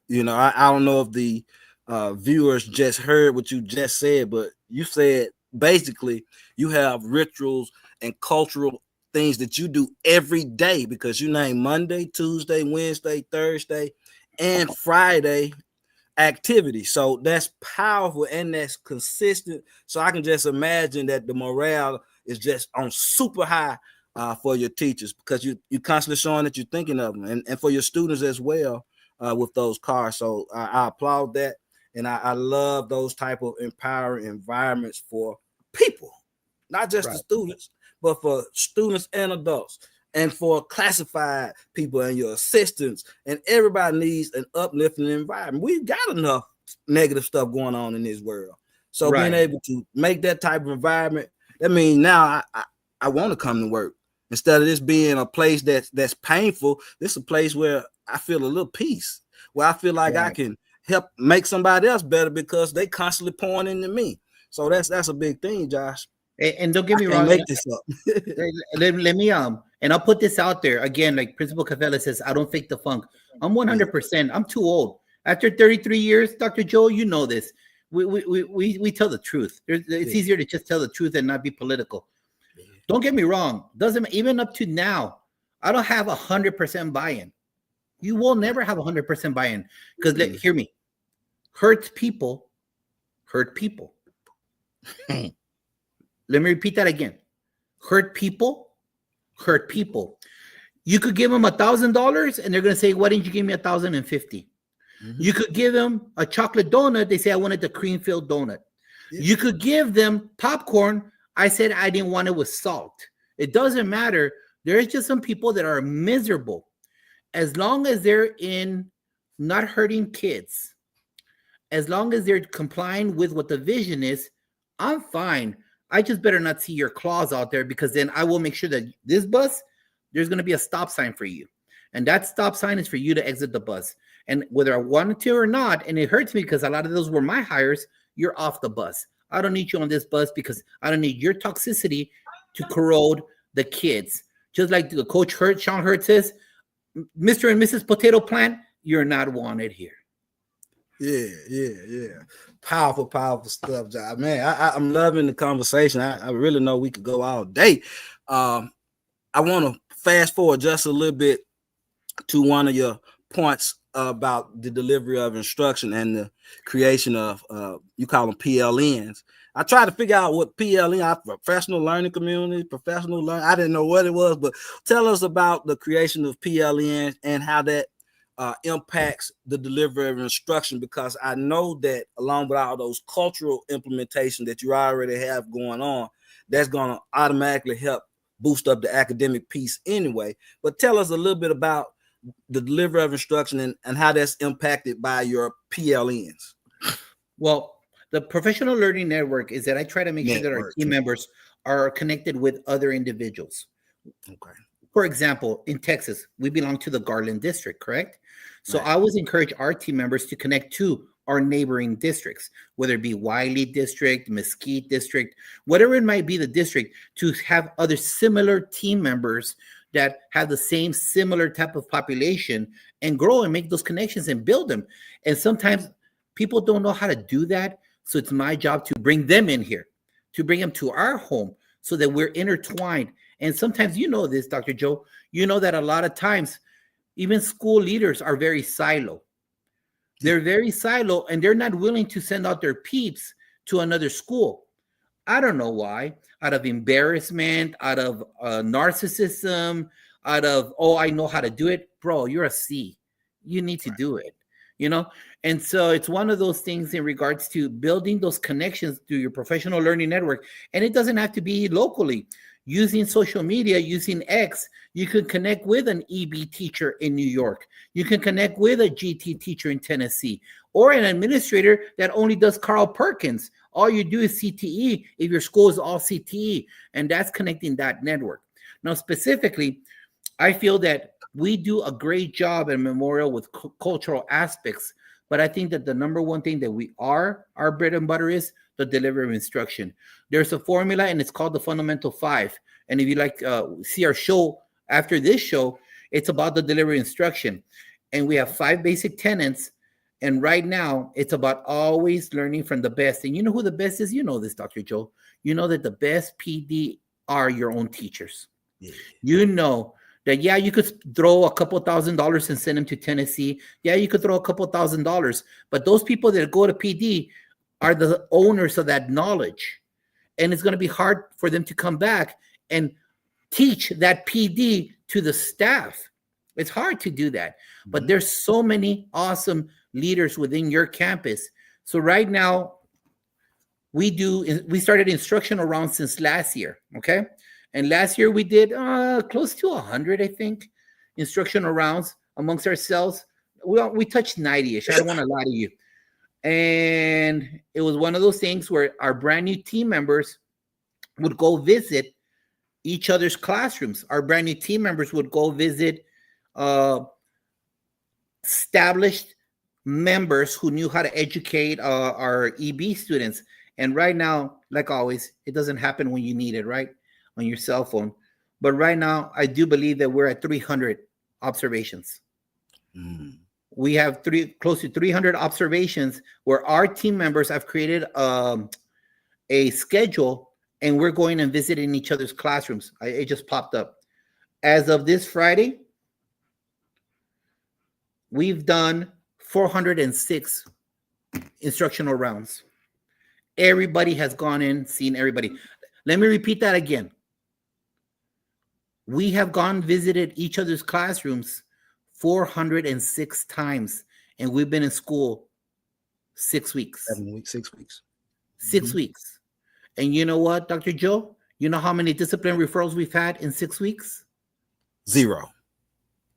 You know, I don't know if the viewers just heard what you just said, but you said basically you have rituals and cultural things that you do every day, because you name Monday, Tuesday, Wednesday, Thursday, and Friday activity. So that's powerful and that's consistent. So I can just imagine that the morale is just on super high for your teachers, because you constantly showing that you're thinking of them, and for your students as well with those cards. So I applaud that, and I love those type of empowering environments for people, not just the students, but for students and adults, and for classified people and your assistants, and everybody needs an uplifting environment. We've got enough negative stuff going on in this world. So being able to make that type of environment, that means now I want to come to work. Instead of this being a place that's painful, this is a place where I feel a little peace, where I feel like I can help make somebody else better because they constantly pouring into me. So that's a big thing, Josh. And don't get me wrong. Make this up. let me and I'll put this out there again. Like Principal Cafela says, I don't fake the funk. I'm 100%. I'm too old. After 33 years, Dr. Joe, you know this. We tell the truth. It's easier to just tell the truth and not be political. Don't get me wrong. Doesn't even up to now, I don't have 100% buy-in. You will never have 100% buy-in, because hear me, hurt people. Let me repeat that again. Hurt people. You could give them $1,000 and they're going to say, why didn't you give me 1,050? You could give them a chocolate donut. They say, I wanted the cream-filled donut. You could give them popcorn. I said I didn't want it with salt. It doesn't matter. There's just some people that are miserable. As long as they're in not hurting kids, as long as they're complying with what the vision is, I'm fine. I just better not see your claws out there, because then I will make sure that this bus, there's going to be a stop sign for you. And that stop sign is for you to exit the bus. And whether I wanted to or not, and it hurts me because a lot of those were my hires, you're off the bus. I don't need you on this bus, because I don't need your toxicity to corrode the kids. Just like the coach Sean Hurt says, Mr. and Mrs. Potato Plant, you're not wanted here. Yeah. Powerful stuff, John. Man, I'm loving the conversation. I really know we could go all day. I want to fast forward just a little bit to one of your points about the delivery of instruction and the creation of, you call them PLNs. I tried to figure out what PLN, professional learning community, professional learning. I didn't know what it was, but tell us about the creation of PLN and how that impacts the delivery of instruction, because I know that along with all those cultural implementation that you already have going on, that's going to automatically help boost up the academic piece anyway. But tell us a little bit about the delivery of instruction and how that's impacted by your PLNs? Well, the professional learning network is that I try to make sure that our team members are connected with other individuals. Okay. For example, in Texas, we belong to the Garland district, correct? So I always encourage our team members to connect to our neighboring districts, whether it be Wiley district, Mesquite district, whatever it might be, the district, to have other similar team members that have the same similar type of population and grow and make those connections and build them. And sometimes people don't know how to do that. So it's my job to bring them in here, to bring them to our home so that we're intertwined. And sometimes, you know this, Dr. Joe, you know that a lot of times, even school leaders are very silo. They're very silo, and they're not willing to send out their peeps to another school. I don't know why. Out of embarrassment, out of narcissism, out of, oh, I know how to do it. Bro, you're a C. You need to do it, you know? And so it's one of those things in regards to building those connections through your professional learning network. And it doesn't have to be locally. Using social media, using X, you can connect with an EB teacher in New York. You can connect with a GT teacher in Tennessee, or an administrator that only does Carl Perkins. All you do is CTE if your school is all CTE, and that's connecting that network. Now, specifically, I feel that we do a great job at Memorial with cultural aspects, but I think that the number one thing that our bread and butter is the delivery of instruction. There's a formula, and it's called the Fundamental 5. And if you like see our show after this show, it's about the delivery instruction. And we have 5 basic tenets. And right now, it's about always learning from the best. And you know who the best is? You know this, Dr. Joe. You know that the best PD are your own teachers. Yeah. You know that, yeah, you could throw a couple $1,000s and send them to Tennessee. Yeah, you could throw a couple $1,000s. But those people that go to PD are the owners of that knowledge. And it's going to be hard for them to come back and teach that PD to the staff. It's hard to do that. Mm-hmm. But there's so many awesome leaders within your campus. So right now, we started instructional rounds since last year, okay? And last year we did close to 100, I think, instructional rounds amongst ourselves. We touched 90-ish. I don't want to lie to you. And it was one of those things where our brand new team members would go visit each other's classrooms. Our brand new team members would go visit established members who knew how to educate our EB students. And right now, like always, it doesn't happen when you need it, right? On your cell phone. But right now, I do believe that we're at 300 observations. Mm. We have close to 300 observations where our team members have created a schedule, and we're going and visiting each other's classrooms. It just popped up. As of this Friday, we've done 406 instructional rounds. Everybody has gone in, seen everybody. Let me repeat that again. We have visited each other's classrooms 406 times, and we've been in school 6 weeks. 7 weeks, 6 weeks. 6 weeks. And you know what, Dr. Joe? You know how many discipline referrals we've had in 6 weeks? 0.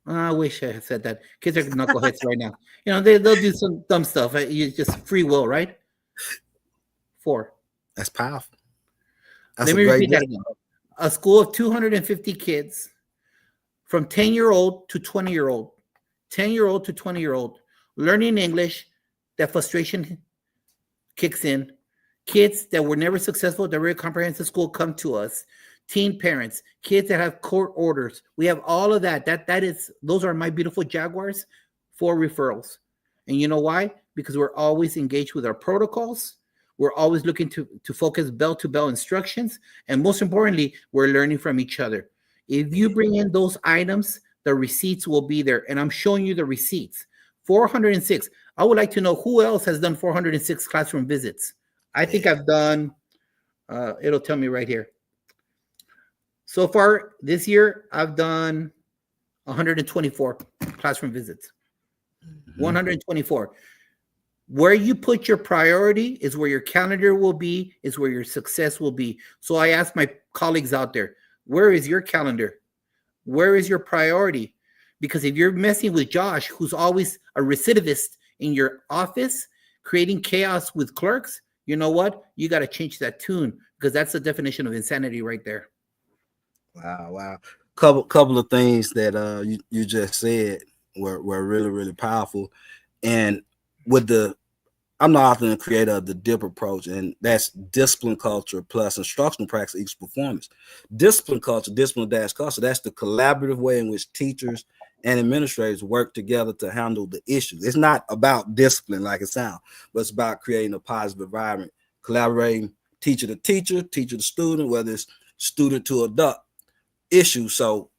I wish I had said that. Kids are knuckleheads right now. You know, they'll do some dumb stuff. You just free will, right? 4. That's powerful. That's Let me repeat that again. A school of 250 kids from 10-year-old to 20-year-old, 10-year-old to 20-year-old, learning English. That frustration kicks in. Kids that were never successful at the Area Comprehensive School come to us. Teen parents, kids that have court orders. We have all of that. Those are my beautiful Jaguars, 4 referrals. And you know why? Because we're always engaged with our protocols. We're always looking to focus bell-to-bell instructions. And most importantly, we're learning from each other. If you bring in those items, the receipts will be there. And I'm showing you the receipts. 406. I would like to know who else has done 406 classroom visits. I think I've done, it'll tell me right here. So far this year, I've done 124 classroom visits. 124. Where you put your priority is where your calendar will be, is where your success will be. So I ask my colleagues out there, where is your calendar? Where is your priority? Because if you're messing with Josh, who's always a recidivist in your office, creating chaos with clerks, you know what? You got to change that tune, because that's the definition of insanity right there. Wow. Couple of things that you just said were really, really powerful. And with I'm the author and creator of the DIP approach, and that's discipline culture plus instructional practice equals performance. Discipline culture, discipline-culture, that's the collaborative way in which teachers and administrators work together to handle the issues. It's not about discipline like it sounds, but it's about creating a positive environment, collaborating teacher to teacher, teacher to student, whether it's student to adult issue. So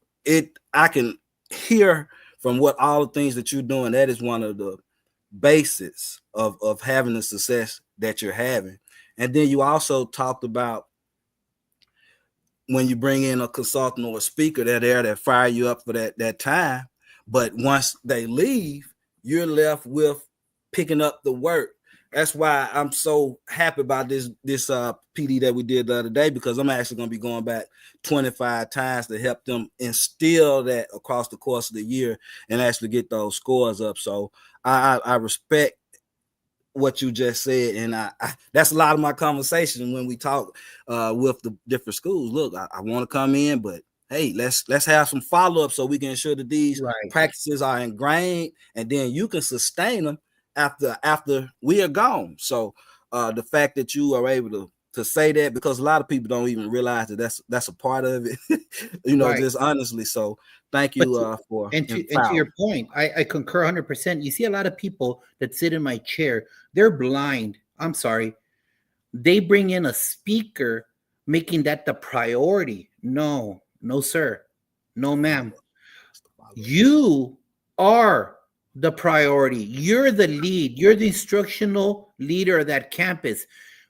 I can hear from what all the things that you're doing, that is one of the basis of having the success that you're having. And then you also talked about when you bring in a consultant or a speaker, they're there that fire you up for that time. But once they leave, you're left with picking up the work. That's why I'm so happy about this PD that we did the other day, because I'm actually going to be going back 25 times to help them instill that across the course of the year and actually get those scores up. So I respect what you just said, and I that's a lot of my conversation when we talk with the different schools. Look, I want to come in, but hey, let's have some follow-up so we can ensure that these practices are ingrained, and then you can sustain them after we are gone. So the fact that you are able to say that, because a lot of people don't even realize that that's a part of it, just honestly. So thank you for and to your point, I concur 100%. You see a lot of people that sit in my chair, they're blind. I'm sorry. They bring in a speaker making that the priority. No, sir. No, ma'am. You are the priority. You're the lead. You're the instructional leader of that campus.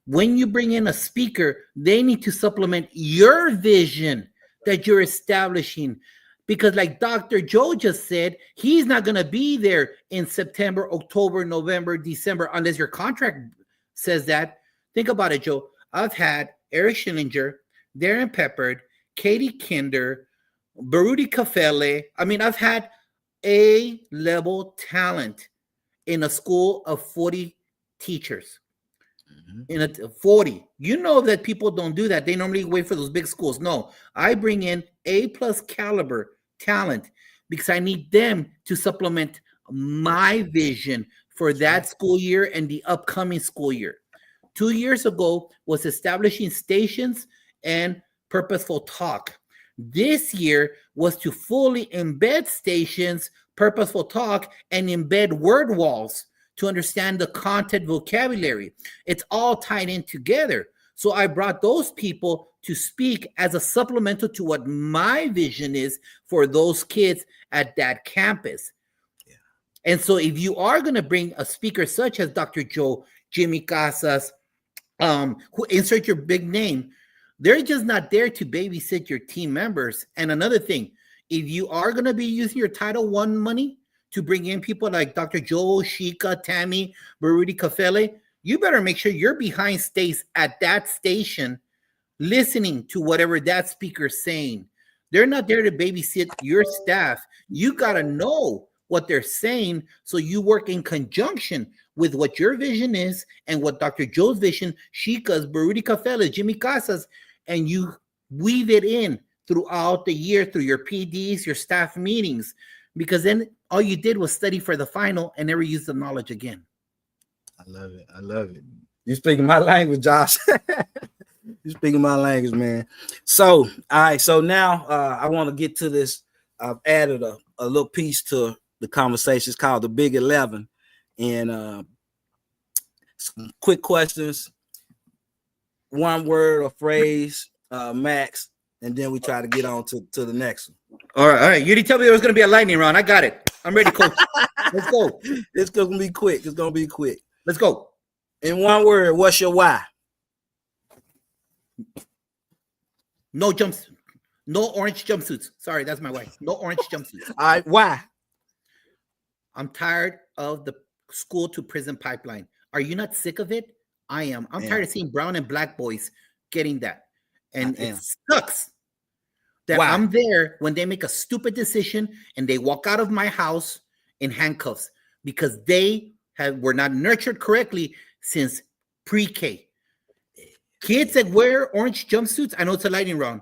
When you bring in a speaker, they need to supplement your vision that you're establishing. Because like Dr. Joe just said, he's not going to be there in September, October, November, December, unless your contract says that. Think about it, Joe. I've had Eric Schillinger, Darren Peppard, Katie Kinder, Baruti Kafele. I mean, I've had A-level talent in a school of 40 teachers. In a 40. You know that people don't do that. They normally wait for those big schools. No, I bring in A+ caliber talent because I need them to supplement my vision for that school year and the upcoming school year. 2 years ago was establishing stations and purposeful talk. This year was to fully embed stations, purposeful talk, and embed word walls to understand the content vocabulary. It's all tied in together. So I brought those people to speak as a supplemental to what my vision is for those kids at that campus. Yeah. And so if you are going to bring a speaker such as Dr. Joe, Jimmy Casas, who insert your big name, they're just not there to babysit your team members. And another thing, if you are going to be using your Title I money to bring in people like Dr. Joe, Shika, Tammy, Baruti Kafele, you better make sure your behind stays at that station listening to whatever that speaker's saying. They're not there to babysit your staff. You got to know what they're saying so you work in conjunction with what your vision is and what Dr. Joe's vision, Shika's, Baruti Kafele, Jimmy Casas, and you weave it in throughout the year through your PDs, your staff meetings, because then all you did was study for the final and never use the knowledge again. I love it. You speaking my language, Josh. You speaking my language, man. So, all right. So now I want to get to this. I've added a little piece to the conversation. It's called the Big 11. And some quick questions. One word or phrase, max. And then we try to get on to the next one. All right. You didn't tell me there was going to be a lightning round. I got it. I'm ready, coach. Let's go. It's going to be quick. It's going to be quick. Let's go. In one word, what's your why? No jumps. No orange jumpsuits. Sorry, that's my wife. No orange jumpsuits. All right. Why? I'm tired of the school to prison pipeline. Are you not sick of it? I am. I'm tired of seeing brown and black boys getting that. And it sucks. that Why? I'm there when they make a stupid decision and they walk out of my house in handcuffs because they were not nurtured correctly since pre-K. Kids that wear orange jumpsuits, I know it's a lightning round.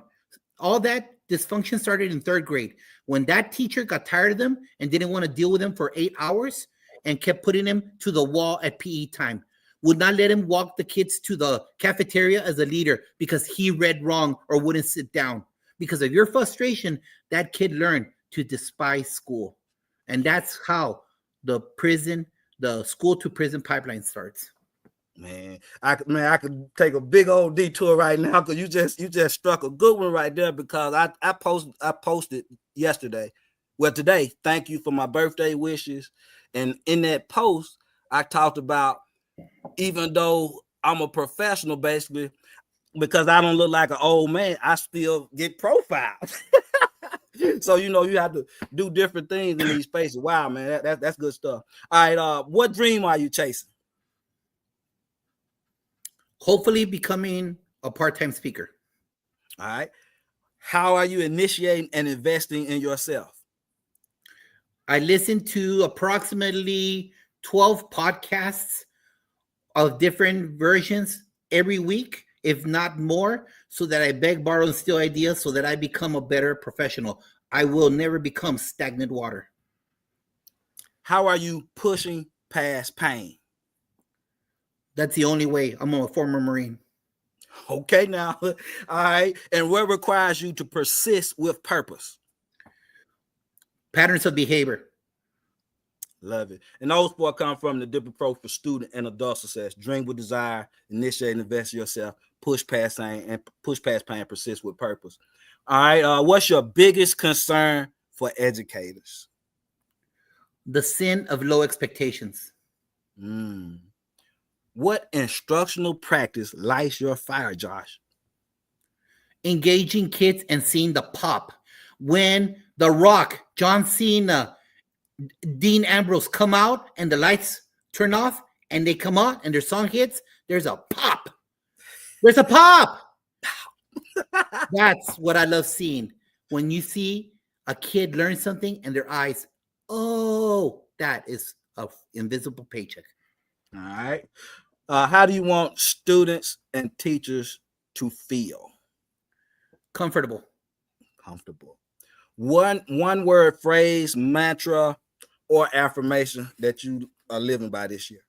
All that dysfunction started in 3rd grade when that teacher got tired of them and didn't want to deal with them for 8 hours and kept putting him to the wall at PE time. Would not let him walk the kids to the cafeteria as a leader because he read wrong or wouldn't sit down. Because of your frustration, that kid learned to despise school. And that's how the school to prison pipeline starts. Man, I could take a big old detour right now because you just struck a good one right there, because I posted yesterday. Well, today, thank you for my birthday wishes. And in that post, I talked about, even though I'm a professional, basically, because I don't look like an old man, I still get profiled. So, you have to do different things in these spaces. Wow, man, that's good stuff. All right, what dream are you chasing? Hopefully becoming a part-time speaker. All right. How are you initiating and investing in yourself? I listen to approximately 12 podcasts of different versions every week, if not more, so that I beg, borrow, and steal ideas so that I become a better professional. I will never become stagnant water. How are you pushing past pain? That's the only way. I'm a former Marine. Okay, now. All right. And what requires you to persist with purpose? Patterns of behavior. Love it. And those four come from the different approach for student and adult success. Dream with desire, initiate and invest in yourself, push past pain, persist with purpose. All right. What's your biggest concern for educators? The sin of low expectations. What instructional practice lights your fire, Josh? Engaging kids and seeing the pop. When The Rock, John Cena, Dean Ambrose come out and the lights turn off and they come out and their song hits, there's a pop. There's a pop. That's what I love seeing. When you see a kid learn something and their eyes, oh, that is an invisible paycheck. All right. How do you want students and teachers to feel? Comfortable. One word, phrase, mantra, or affirmation that you are living by this year?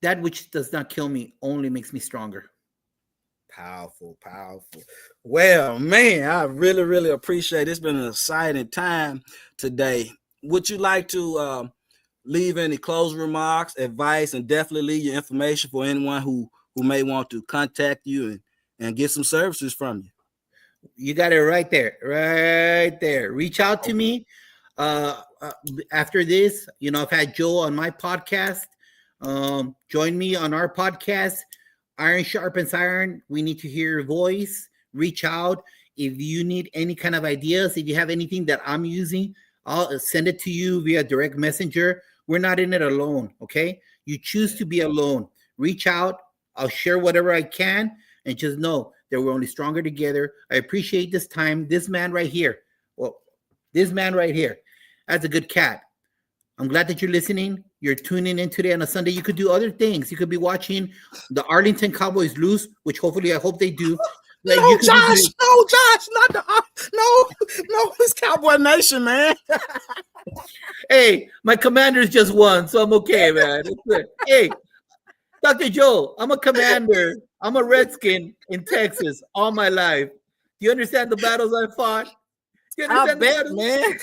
That which does not kill me only makes me stronger. Powerful. Well, man, I really, really appreciate it. It's been an exciting time today. Would you like to leave any closing remarks, advice, and definitely leave your information for anyone who may want to contact you and get some services from you? You got it right there. Reach out to me. After this, I've had Joe on my podcast. Join me on our podcast. Iron sharpens iron. We need to hear your voice. Reach out. If you need any kind of ideas, if you have anything that I'm using, I'll send it to you via direct messenger. We're not in it alone, okay? You choose to be alone. Reach out. I'll share whatever I can, and just know that we're only stronger together. I appreciate this time. This man right here. That's a good cat. I'm glad that you're listening. You're tuning in today on a Sunday. You could do other things. You could be watching the Arlington Cowboys lose, which hopefully I hope they do. No, Josh, not no, it's Cowboy Nation, man. Hey, my Commanders just won, so I'm okay, man. Hey, Dr. Joe, I'm a Commander. I'm a Redskin in Texas all my life. Do you understand the battles I fought? I bet, man.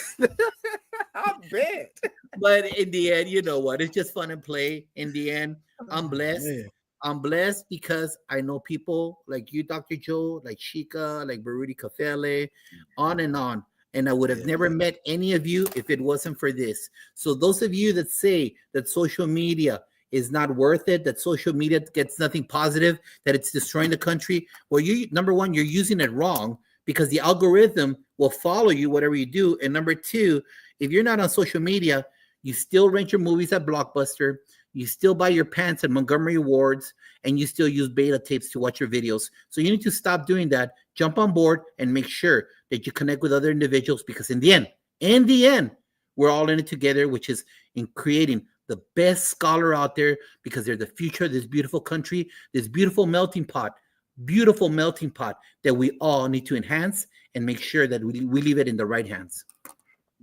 I bet. But in the end, you know what? It's just fun and play. In the end, I'm blessed. Man. I'm blessed because I know people like you, Dr. Joe, like Shika, like Baruti Kafele, on and on. And I would have never met any of you if it wasn't for this. So those of you that say that social media is not worth it, that social media gets nothing positive, that it's destroying the country, well, number one, you're using it wrong because the algorithm will follow you whatever you do. And number two, if you're not on social media, you still rent your movies at Blockbuster. you still buy your pants at Montgomery Wards, and you still use beta tapes to watch your videos. So you need to stop doing that. Jump on board and make sure that you connect with other individuals, because in the end, we're all in it together, which is in creating the best scholar out there, because they're the future of this beautiful country, this beautiful melting pot that we all need to enhance and make sure that we leave it in the right hands.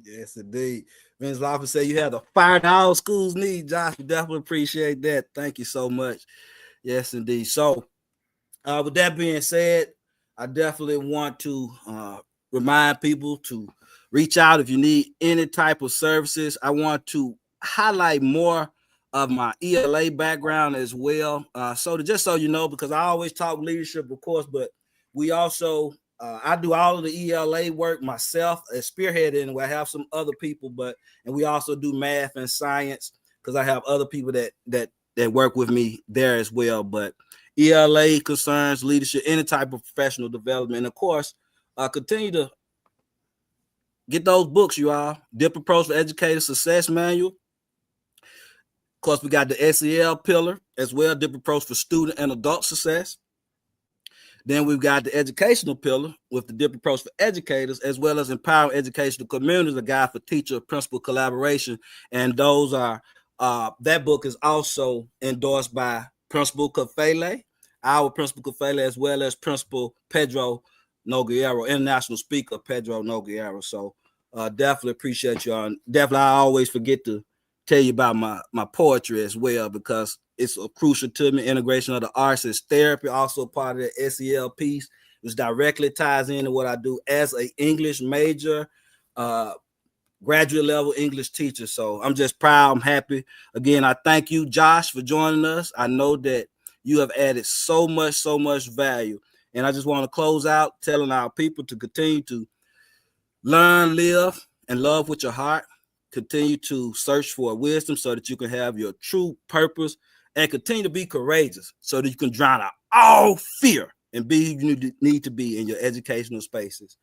Yes, indeed. Vince Lawson said you have the fire that all schools need, Josh. We definitely appreciate that. Thank you so much. Yes, indeed. So, with that being said, I definitely want to remind people to reach out if you need any type of services. I want to highlight more of my ELA background as well. Just so you know, because I always talk leadership, of course, but we also I do all of the ELA work myself as spearheaded, and I have some other people, and we also do math and science because I have other people that work with me there as well. But ELA concerns leadership, any type of professional development, and of course, continue to get those books, you all. Dip Approach for Educator Success Manual. Of course, we got the SEL pillar as well, Dip Approach for Student and Adult Success. Then we've got the educational pillar with the Dip Approach for Educators, as well as Empowering Educational Communities, a guide for teacher principal collaboration. And those are that book is also endorsed by Principal Kafele, our Principal Kafele, as well as Principal Pedro Nogueira, international speaker Pedro Nogueira. So definitely appreciate y'all. And definitely, I always forget to tell you about my poetry as well, because it's crucial to me. Integration of the arts as therapy, also part of the SEL piece, which directly ties into what I do as an English major, graduate level English teacher. So I'm just proud. I'm happy. Again, I thank you, Josh, for joining us. I know that you have added so much value. And I just want to close out telling our people to continue to learn, live, and love with your heart. Continue to search for wisdom so that you can have your true purpose, and continue to be courageous so that you can drown out all fear and be who you need to be in your educational spaces.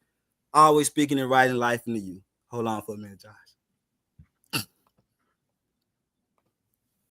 Always speaking and writing life into you. Hold on for a minute, Josh.